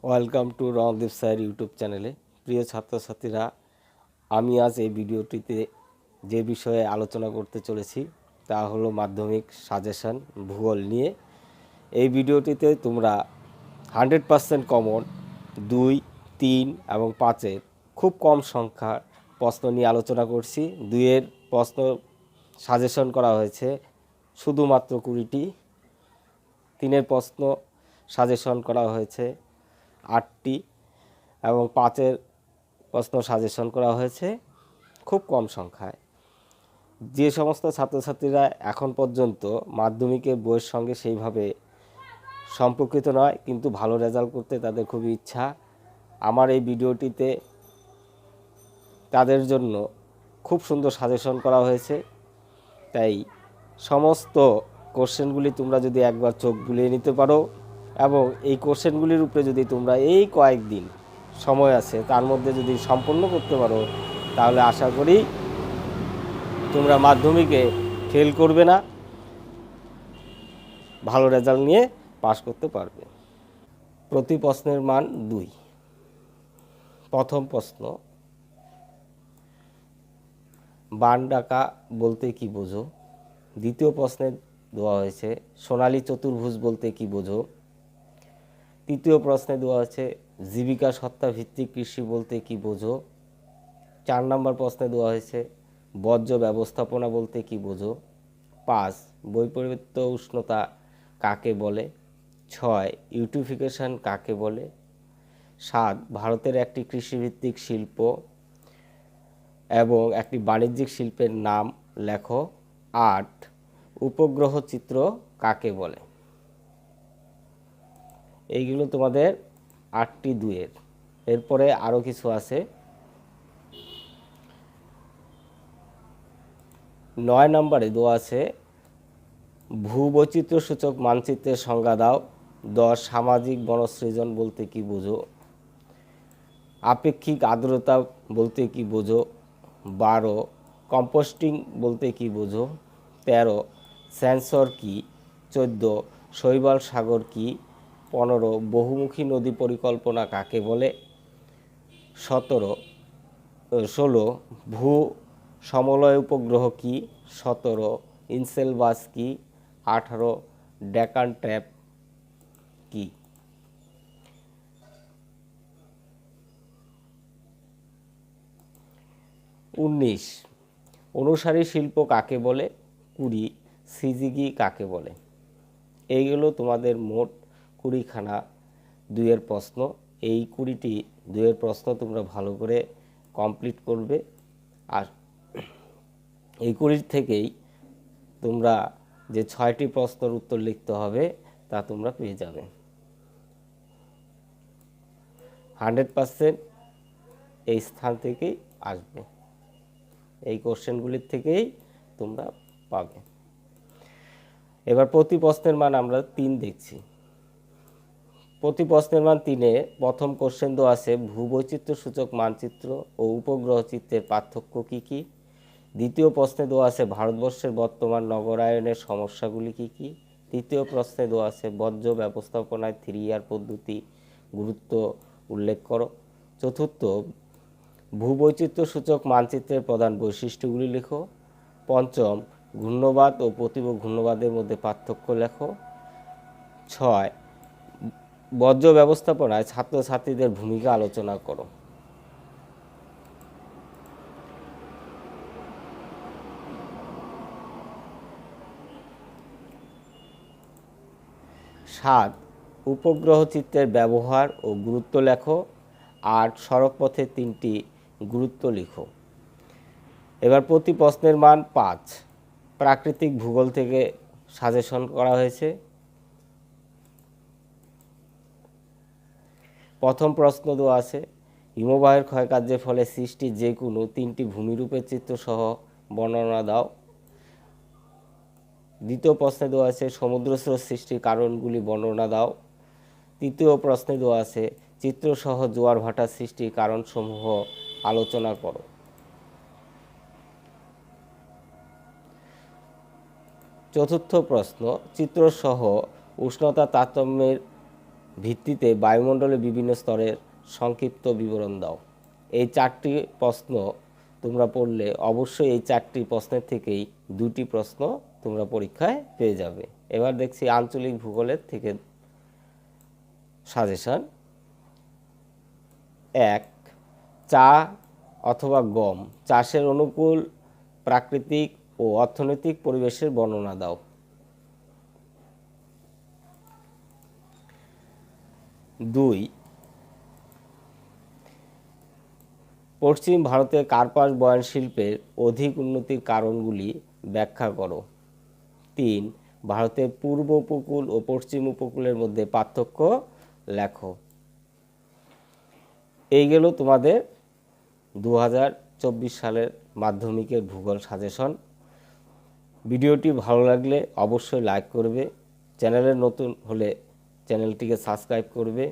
Welcome to Randeep sir YouTube চ্যানেলে। প্রিয় ছাত্রছাত্রীরা, আমি আজ এই ভিডিওটিতে যে বিষয়ে আলোচনা করতে চলেছি তা হলো মাধ্যমিক সাজেশন ভূগোল নিয়ে। এই ভিডিওটিতে তোমরা 100% কমন 2, 3 এবং 5-এর খুব কম সংখ্যার প্রশ্ন নিয়ে আলোচনা করছি। 2-এর প্রশ্ন সাজেশন করা হয়েছে শুধুমাত্র 20টি, 3-এর প্রশ্ন সাজেশন করা হয়েছে 8টি এবং 5-এর প্রশ্ন সাজেশন করা হয়েছে খুব কম সংখ্যায়। যে সমস্ত ছাত্রছাত্রীরা এখন পর্যন্ত মাধ্যমিকের বইয়ের সঙ্গে সেইভাবে সম্পর্কিত নয় কিন্তু ভালো রেজাল্ট করতে তাদের খুবই ইচ্ছা, আমার এই ভিডিওটিতে তাদের জন্য খুব সুন্দর সাজেশন করা হয়েছে। তাই সমস্ত কোশ্চেনগুলি তোমরা যদি একবার চোখ বুলিয়ে নিতে পারো এবং এই কোশ্চেনগুলির উপরে যদি তোমরা এই কয়েকদিন সময় আছে তার মধ্যে যদি সম্পন্ন করতে পারো, তাহলে আশা করি তোমরা মাধ্যমিকে ফেল করবে না, ভালো রেজাল্ট নিয়ে পাশ করতে পারবে। প্রতি প্রশ্নের মান 2। প্রথম প্রশ্ন, বান ডাকা বলতে কি বোঝো? দ্বিতীয় প্রশ্নে দেওয়া হয়েছে সোনালী চতুর্ভুজ বলতে কি বোঝো? তৃতীয় প্রশ্নে দেওয়া হয়েছে জীবিকা সত্তা ভিত্তিক কৃষি বলতে কি বোঝো? 4 নম্বর প্রশ্নে দেওয়া হয়েছে বর্জ্য ব্যবস্থাপনা বলতে কি বোঝো? 5 বৈপরীত্য উষ্ণতা কাকে বলে? 6 ইউটিফিকেশন কাকে বলে? 7 ভারতের একটি কৃষিভিত্তিক শিল্প এবং একটি বাণিজ্যিক শিল্পের নাম লেখো। 8 উপগ্রহ চিত্র কাকে বলে? এইগুলো তোমাদের 8টি 2-এর। এরপরে আরও কিছু আছে। 9 নম্বরে দেওয়া আছে ভূবৈচিত্র্য সূচক মানচিত্রের সংজ্ঞা দাও। 10 সামাজিক বনসৃজন বলতে কি বোঝো? আপেক্ষিক আর্দ্রতা বলতে কি বোঝো? 12 কম্পোস্টিং বলতে কি বোঝো? 13 সেন্সর কি? 14 শৈবাল সাগর কি? 15 বহুমুখী নদী পরিকল্পনা কাকে বলে? 16 ভূ সমলয় উপগ্রহ কি? 17 ইনসেলবাস কি? 18 ডেকান ট্র্যাপ কি? উনিশ অনুসারী শিল্প কাকে বলে? 20 সিজিগি কাকে বলে? এইগুলো তোমাদের মোট 20খানা 2-এর প্রশ্ন। এই 20টি 2-এর প্রশ্ন তোমরা ভালো করে কমপ্লিট করবে, আর এই 20 থেকেই তোমরা যে 6টি প্রশ্নের উত্তর লিখতে হবে তা তোমরা পেয়ে যাবে। 100% এই স্থান থেকেই আসবে, এই কোশ্চেনগুলির থেকেই তোমরা পাবে। এবার প্রতি প্রশ্নের মান আমরা 3 দেখছি। প্রতি প্রশ্নের মান 3-এ প্রথম কোশ্চেন দেওয়া আছে ভূবৈচিত্র্য সূচক মানচিত্র ও উপগ্রহ চিত্রের পার্থক্য কী কী? দ্বিতীয় প্রশ্নে দেওয়া আছে ভারতবর্ষের বর্তমান নগরায়নের সমস্যাগুলি কী কী? তৃতীয় প্রশ্নে দেওয়া আছে বর্জ্য ব্যবস্থাপনায় 3R পদ্ধতি গুরুত্ব উল্লেখ করো। চতুর্থ ভূবৈচিত্র্য সূচক মানচিত্রের প্রধান বৈশিষ্ট্যগুলি লেখো। পঞ্চম ঘূর্ণবাদ ও প্রতিভ ঘূর্ণবাদের মধ্যে পার্থক্য লেখো। 6 বর্জ্য ব্যবস্থাপনায় ছাত্রছাত্রীদের ভূমিকা আলোচনা করো। 7 উপগ্রহ চিত্রের ব্যবহার ও গুরুত্ব লেখো। 8 সড়কপথে 3টি গুরুত্ব লিখো। এবার প্রতি প্রশ্নের মান 5। প্রাকৃতিক ভূগোল থেকে সাজেশন করা হয়েছে। প্রথম প্রশ্ন দেওয়া আছে হিমবাহের ক্ষয়কার্যের ফলে সৃষ্টি যে কোনো 3টি ভূমিরূপের চিত্র সহ বর্ণনা দাও। দ্বিতীয় প্রশ্নে দেওয়া আছে সমুদ্রস্রোত সৃষ্টির কারণগুলি বর্ণনা দাও। তৃতীয় প্রশ্নে দেওয়া আছে চিত্রসহ জোয়ার ভাটার সৃষ্টির কারণসমূহ আলোচনা করো। চতুর্থ প্রশ্ন চিত্রসহ উষ্ণতা তারতম্যের ভিত্তিতে বায়ুমণ্ডলের বিভিন্ন স্তরের সংক্ষিপ্ত বিবরণ দাও। এই 4টি প্রশ্ন তোমরা পড়লে অবশ্যই এই 4টি প্রশ্নের থেকেই 2টি প্রশ্ন তোমরা পরীক্ষায় পেয়ে যাবে। এবার দেখছি আঞ্চলিক ভূগোলের থেকে সাজেশন। 1, চা অথবা গম চাষের অনুকূল প্রাকৃতিক ও অর্থনৈতিক পরিবেশের বর্ণনা দাও। 2, পশ্চিম ভারতে কার্পাস বয়ন শিল্পের অধিক উন্নতির কারণগুলি ব্যাখ্যা করো। 3, ভারতের পূর্ব উপকূল ও পশ্চিম উপকূলের মধ্যে পার্থক্য লেখো। এই গেল তোমাদের 2024 সালের মাধ্যমিকের ভূগোল সাজেশন। ভিডিওটি ভালো লাগলে অবশ্যই লাইক করবে, চ্যানেলে নতুন হলে চ্যানেলটিকে সাবস্ক্রাইব করবে।